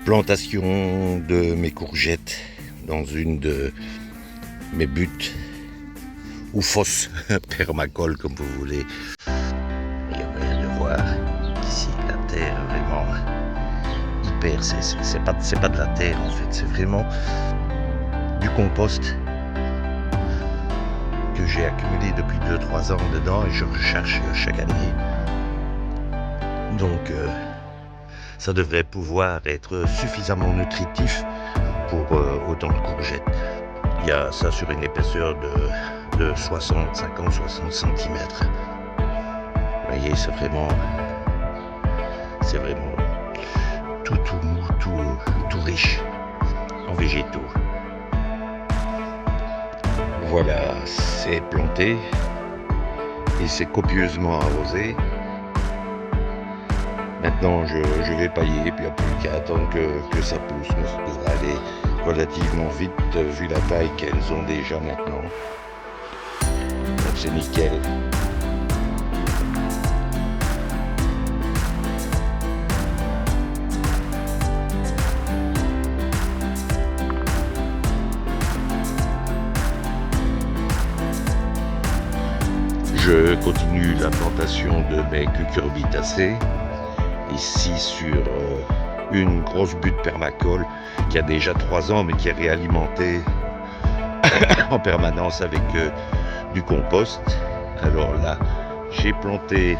plantation de mes courgettes dans une de mes buttes ou fosses permacole comme vous voulez. Il y a moyen de voir ici la terre vraiment hyper, c'est pas de la terre en fait, c'est vraiment du compost que j'ai accumulé depuis 2-3 ans dedans et je recherche chaque année. Donc ça devrait pouvoir être suffisamment nutritif pour autant de courgettes. Il y a ça sur une épaisseur de 50-60 cm. Vous voyez, c'est vraiment tout mou, tout riche en végétaux. Voilà, c'est planté et c'est copieusement arrosé. Maintenant, je vais pailler, puis il n'y a plus qu'à attendre que ça pousse. Mais ça devrait aller relativement vite, vu la taille qu'elles ont déjà maintenant. Donc c'est nickel. Je continue la plantation de mes cucurbitacées. Ici sur une grosse butte permacole qui a déjà 3 ans mais qui est réalimentée en permanence avec du compost. Alors là, j'ai planté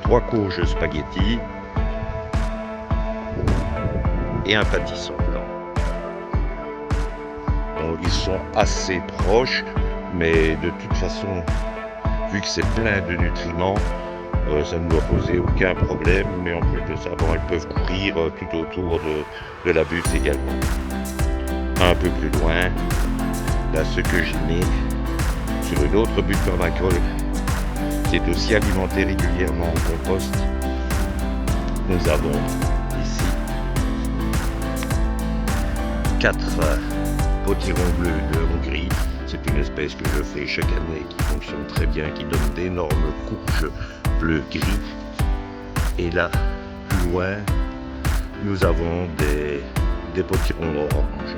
3 courges spaghetti et un pâtisson blanc. Donc ils sont assez proches, mais de toute façon, vu que c'est plein de nutriments, ça ne doit poser aucun problème, mais en plus de ça, elles peuvent courir tout autour de la butte également. Un peu plus loin, là ce que j'ai mis sur une autre butte permacole qui est aussi alimentée régulièrement en compost, nous avons ici 4 potirons bleus de Hongrie. C'est une espèce que je fais chaque année qui fonctionne très bien, qui donne d'énormes courges bleu-gris. Et là, plus loin, nous avons des potirons orange.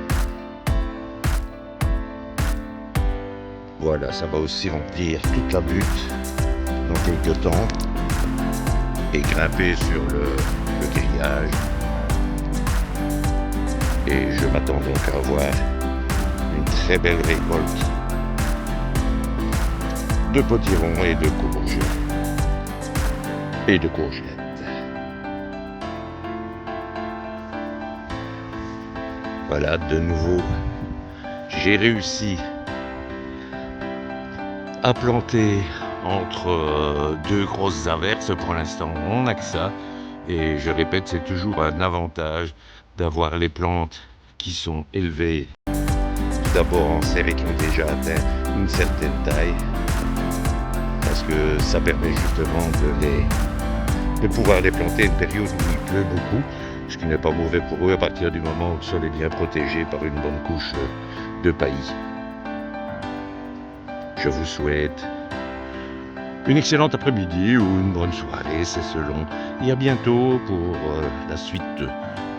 Voilà, ça va aussi remplir toute la butte dans quelques temps et grimper sur le grillage. Et je m'attends donc à avoir une très belle récolte de potirons et de courges. Et de courgettes. Voilà, de nouveau, j'ai réussi à planter entre 2 grosses averses. Pour l'instant, on n'a que ça. Et je répète, c'est toujours un avantage d'avoir les plantes qui sont élevées tout d'abord en serre et qui ont déjà atteint une certaine taille, parce que ça permet justement de pouvoir les planter à une période où il pleut beaucoup, ce qui n'est pas mauvais pour eux à partir du moment où le sol est bien protégé par une bonne couche de paillis. Je vous souhaite une excellente après-midi ou une bonne soirée, c'est selon. Et à bientôt pour la suite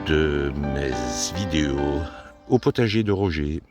de mes vidéos au potager de Roger.